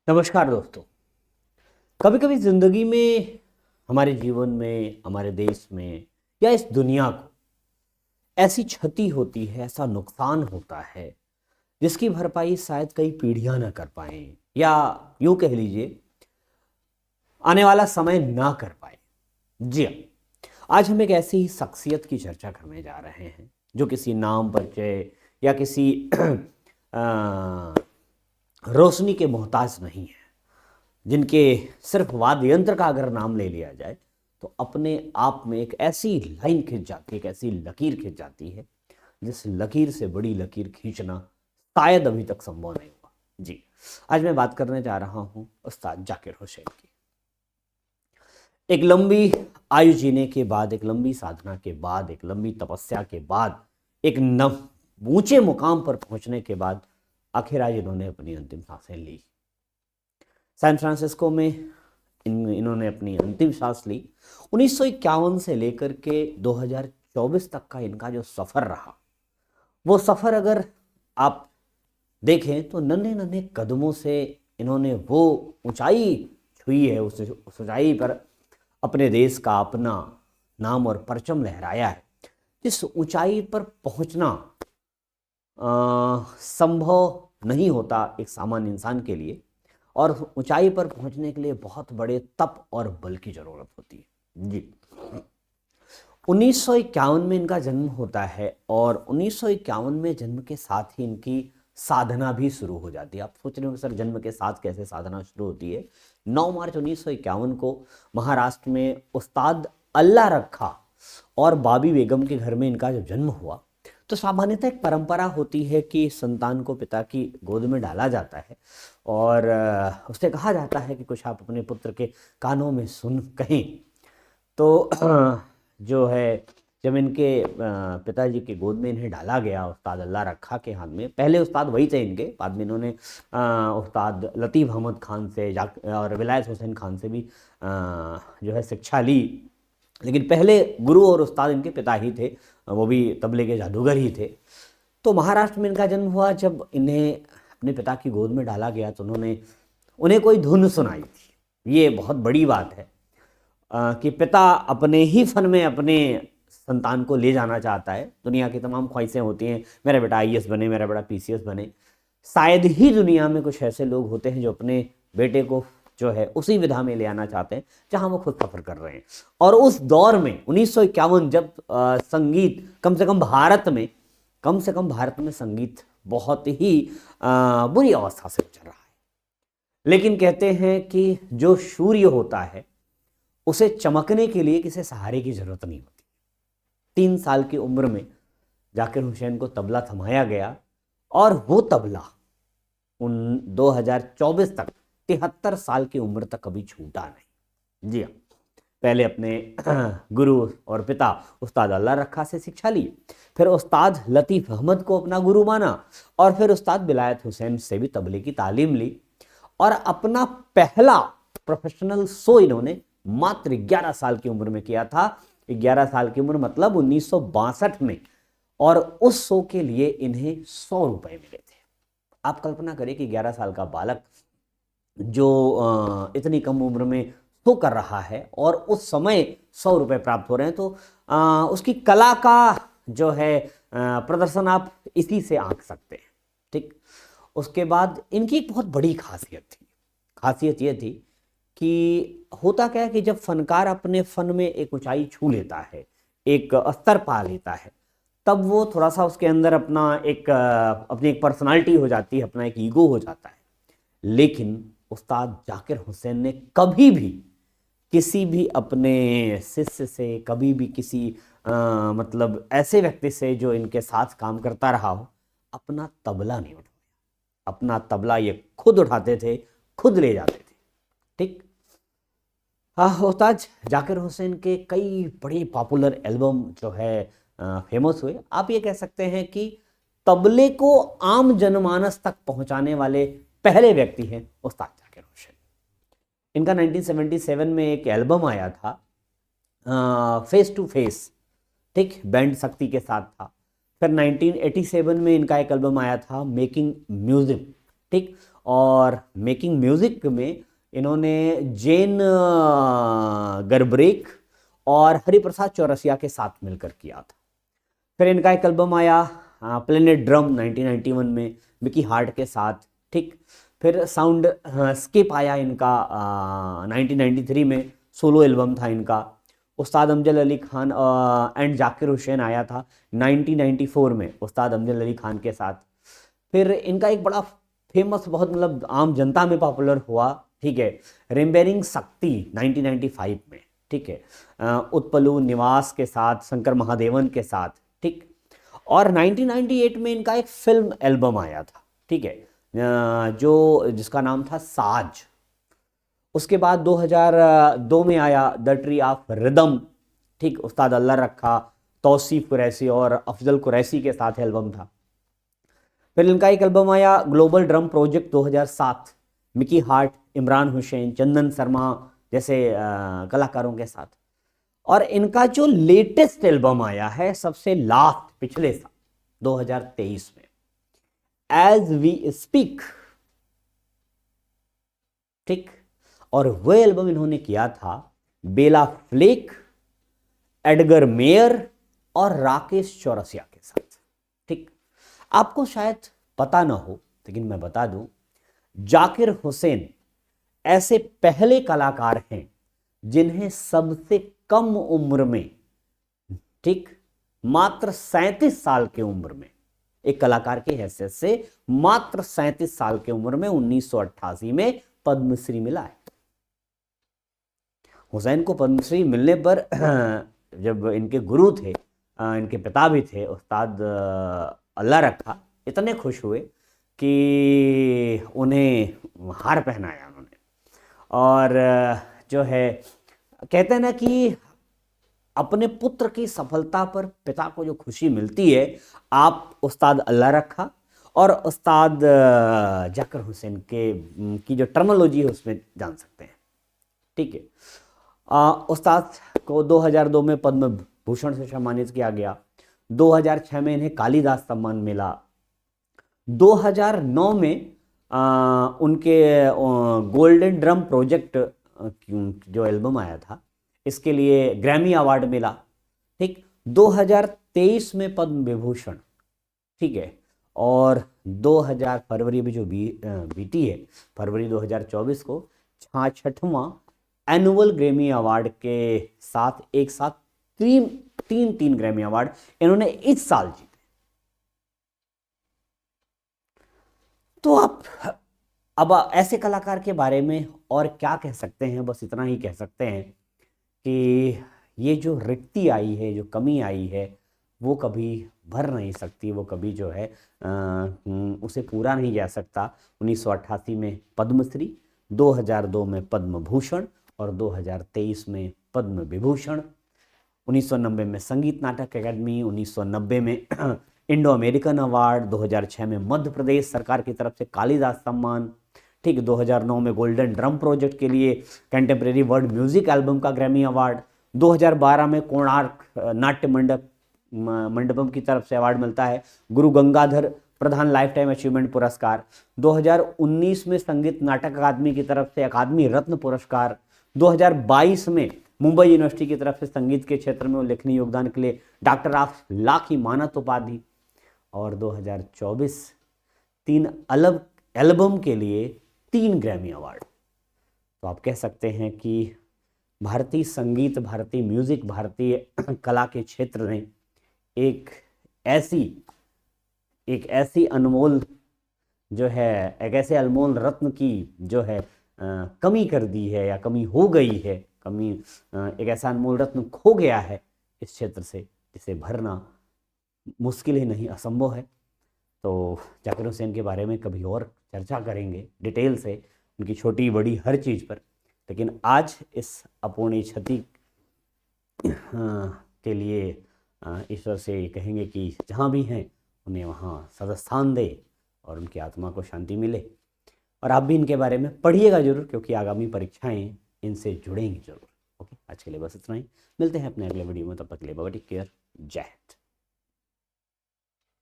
नमस्कार दोस्तों। कभी कभी ज़िंदगी में, हमारे जीवन में, हमारे देश में या इस दुनिया को ऐसी क्षति होती है, ऐसा नुकसान होता है जिसकी भरपाई शायद कई पीढ़ियां ना कर पाए, या यूं कह लीजिए आने वाला समय ना कर पाए। जी हाँ, आज हम एक ऐसी ही शख्सियत की चर्चा करने जा रहे हैं जो किसी नाम परिचय या किसी अ, रोशनी के मोहताज नहीं है, जिनके सिर्फ वाद्य यंत्र का अगर नाम ले लिया जाए तो अपने आप में एक ऐसी लाइन खिंच जाती है, एक ऐसी लकीर खिंच जाती है जिस लकीर से बड़ी लकीर खींचना शायद अभी तक संभव नहीं हुआ। जी, आज मैं बात करने जा रहा हूं उस्ताद जाकिर हुसैन की। एक लंबी आयु जीने के बाद, एक लंबी साधना के बाद, एक लंबी तपस्या के बाद, एक नव ऊंचे मुकाम पर पहुंचने के बाद आखिर आज इन्होंने अपनी अंतिम सांसें ली। सैन फ्रांसिस्को में इन्होंने अपनी अंतिम सांस ली। 1951 से लेकर के 2024 तक का इनका जो सफ़र रहा, वो सफ़र अगर आप देखें तो नन्हे नन्हे कदमों से इन्होंने वो ऊंचाई छुई है, उस ऊंचाई पर अपने देश का अपना नाम और परचम लहराया है। जिस ऊंचाई पर पहुंचना संभव नहीं होता एक सामान्य इंसान के लिए, और ऊंचाई पर पहुंचने के लिए बहुत बड़े तप और बल की जरूरत होती है। जी, 1951 में इनका जन्म होता है और 1951 में जन्म के साथ ही इनकी साधना भी शुरू हो जाती है। आप सोच रहे हो सर, जन्म के साथ कैसे साधना शुरू होती है? 9 मार्च 1951 को महाराष्ट्र में उस्ताद अल्लाह रखा और बाबी बेगम के घर में इनका जब जन्म हुआ तो सामान्यतः एक परंपरा होती है कि संतान को पिता की गोद में डाला जाता है और उससे कहा जाता है कि कुछ आप अपने पुत्र के कानों में सुन कहें। तो जो है, जब इनके पिताजी के गोद में इन्हें डाला गया उस्ताद अल्लाह रखा के हाथ में, पहले उस्ताद वही थे इनके, बाद में इन्होंने उस्ताद लतीफ़ अहमद खान से और विलायत हुसैन खान से भी जो है शिक्षा ली, लेकिन पहले गुरु और उस्ताद इनके पिता ही थे, वो भी तबले के जादूगर ही थे। तो महाराष्ट्र में इनका जन्म हुआ। जब इन्हें अपने पिता की गोद में डाला गया तो उन्हें कोई धुन सुनाई थी। ये बहुत बड़ी बात है कि पिता अपने ही फन में अपने संतान को ले जाना चाहता है। दुनिया की तमाम ख्वाहिशें होती हैं, मेरा बेटा आईएएस बने, मेरा बेटा पीसीएस बने। शायद ही दुनिया में कुछ ऐसे लोग होते हैं जो अपने बेटे को जो है उसी विधा में ले आना चाहते हैं जहां वो खुद सफर कर रहे हैं। और उस दौर में 1951, जब संगीत कम से कम भारत में संगीत बहुत ही बुरी अवस्था से गुजर रहा है, लेकिन कहते हैं कि जो सूर्य होता है उसे चमकने के लिए किसी सहारे की जरूरत नहीं होती। 3 साल की उम्र में जाकिर हुसैन को तबला थमाया गया और वो तबला 2024 तक, 73 साल की उम्र तक कभी छूटा नहीं। जी हाँ, पहले अपने गुरु और पिता उस्ताद अल्लाह रखा से शिक्षा ली, फिर उस्ताद लतीफ़ अहमद को अपना गुरु माना और फिर उस्ताद विलायत हुसैन से भी तबले की तालीम ली। और अपना पहला प्रोफेशनल शो इन्होंने मात्र 11 साल की उम्र में किया था। 11 साल की उम्र मतलब 1962 में, और उस शो के लिए इन्हें 100 रुपए मिले थे। आप कल्पना करें कि 11 साल का बालक जो इतनी कम उम्र में शो कर रहा है और उस समय 100 रुपए प्राप्त हो रहे हैं, तो उसकी कला का जो है प्रदर्शन आप इसी से आंक सकते हैं। ठीक, उसके बाद इनकी एक बहुत बड़ी खासियत ये थी कि होता क्या है कि जब फनकार अपने फन में एक ऊंचाई छू लेता है, एक स्तर पा लेता है, तब वो थोड़ा सा उसके अंदर अपनी एक पर्सनालिटी हो जाती है, अपना एक ईगो हो जाता है। लेकिन उस्ताद जाकिर हुसैन ने कभी भी किसी भी अपने शिष्य से, कभी भी किसी मतलब ऐसे व्यक्ति से जो इनके साथ काम करता रहा हो, अपना तबला नहीं उठाया। अपना तबला ये खुद उठाते थे, खुद ले जाते थे। ठीक, हाँ, उस्ताद जाकिर हुसैन के कई बड़ी पॉपुलर एल्बम जो है फेमस हुए। आप ये कह सकते हैं कि तबले को आम जनमानस तक पहुंचाने वाले पहले व्यक्ति हैं उस्ताद जाकिर हुसैन। इनका 1977 में एक एल्बम आया था, फेस टू फेस, ठीक, बैंड शक्ति के साथ था। फिर 1987 में इनका एक एल्बम आया था, मेकिंग म्यूजिक, ठीक, और मेकिंग म्यूजिक में इन्होंने जेन गर्ब्रेक और हरिप्रसाद चौरसिया के साथ मिलकर किया था। फिर इनका एक एल्बम आया प्लेनेट ड्रम 1991 में मिकी हार्ट के साथ, ठीक। फिर साउंड स्केप आया इनका 1993 में, सोलो एल्बम था इनका। उस्ताद अफजल अली खान एंड जाकिर हुसैन आया था 1994 में उस्ताद अफजल अली खान के साथ। फिर इनका एक बड़ा फेमस, बहुत मतलब आम जनता में पॉपुलर हुआ, ठीक है, रिमेंबरिंग शक्ति 1995 में, ठीक है, उत्पलू निवास के साथ, शंकर महादेवन के साथ, ठीक। और 1998 में इनका एक फिल्म एल्बम आया था, ठीक है, जो जिसका नाम था साज। उसके बाद 2002 में आया द ट्री ऑफ रिदम, ठीक, उस्ताद अल्लाह रखा, तौसीफ कुरैशी और अफजल कुरैशी के साथ एल्बम था। फिर इनका एक एल्बम आया global drum project 2007, Mickey Hart, Imran Hussain, Chandan Sharma जैसे कलाकारों के साथ। और इनका जो लेटेस्ट एल्बम आया है सबसे लास्ट पिछले साल 2023 में, एज वी स्पीक, ठीक। और वह एल्बम इन्होंने किया था बेला फ्लेक, एडगर मेयर और राकेश चौरसिया के साथ, ठीक। आपको शायद पता ना हो लेकिन मैं बता दूं, जाकिर हुसैन ऐसे पहले कलाकार हैं जिन्हें सबसे कम उम्र में, ठीक, मात्र 37 साल की उम्र में, एक कलाकार की हैसियत से मात्र 37 साल की उम्र में 1988 में पद्मश्री मिला है। हुसैन को पद्मश्री मिलने पर जब इनके गुरु थे, इनके पिता भी थे उस्ताद अल्लाह रखा, इतने खुश हुए कि उन्हें हार पहनाया उन्होंने। और जो है कहते हैं ना कि अपने पुत्र की सफलता पर पिता को जो खुशी मिलती है, आप उस्ताद अल्लाह रखा और उस्ताद जाकिर हुसैन के की जो टर्मिनोलॉजी है उसमें जान सकते हैं, ठीक है। उस्ताद को 2002 में पद्म भूषण से सम्मानित किया गया, 2006 में इन्हें कालिदास सम्मान मिला, 2009 में उनके गोल्डन ड्रम प्रोजेक्ट जो एल्बम आया था इसके लिए ग्रैमी अवार्ड मिला, ठीक। 2023 में पद्म विभूषण, ठीक है। और 2000 फरवरी में जो बीती है, फरवरी 2024 को 66वां एनुअल ग्रैमी अवार्ड के साथ एक साथ तीन ग्रैमी अवार्ड इन्होंने इस साल जीते। तो आप अब ऐसे कलाकार के बारे में और क्या कह सकते हैं, बस इतना ही कह सकते हैं कि ये जो रिक्ति आई है, जो कमी आई है, वो कभी भर नहीं सकती, वो कभी जो है उसे पूरा नहीं जा सकता। 1988 में पद्मश्री, 2002 में पद्म भूषण और 2023 में पद्म विभूषण। 1990 में संगीत नाटक अकादमी, 1990 में इंडो अमेरिकन अवार्ड, 2006 में मध्य प्रदेश सरकार की तरफ से कालिदास सम्मान, ठीक। 2009 में गोल्डन ड्रम प्रोजेक्ट के लिए कंटेम्प्रेरी वर्ल्ड म्यूजिक एल्बम का ग्रैमी अवार्ड, 2012 में कोणार्क नाट्य मंडपम की तरफ से अवार्ड मिलता है, गुरु गंगाधर प्रधान लाइफ टाइम अचीवमेंट पुरस्कार, 2019 में संगीत नाटक अकादमी की तरफ से अकादमी रत्न पुरस्कार, 2022 में मुंबई यूनिवर्सिटी की तरफ से संगीत के क्षेत्र में उल्लेखनीय योगदान के लिए डॉक्टर ऑफ लॉ की मानद उपाधि, और 2024 3 अलग एल्बम के लिए 3 ग्रैमी अवार्ड। तो आप कह सकते हैं कि भारतीय संगीत, भारतीय म्यूजिक, भारतीय कला के क्षेत्र ने एक ऐसी अनमोल जो है, एक ऐसे अनमोल रत्न की जो है कमी कर दी है या कमी हो गई है, एक ऐसा अनमोल रत्न खो गया है इस क्षेत्र से, जिसे भरना मुश्किल ही नहीं असंभव है। तो जाकिर हुसैन के बारे में कभी और चर्चा करेंगे डिटेल से, उनकी छोटी बड़ी हर चीज़ पर। लेकिन आज इस अपूर्णीय क्षति के लिए ईश्वर से कहेंगे कि जहाँ भी हैं उन्हें वहाँ सदस्थान दे और उनकी आत्मा को शांति मिले। और आप भी इनके बारे में पढ़िएगा जरूर, क्योंकि आगामी परीक्षाएं इनसे जुड़ेंगी जरूर। ओके, आज के लिए बस इतना ही, मिलते हैं अपने अगले वीडियो में, तब तक के लिए बाय, टेक केयर, जय हिंद।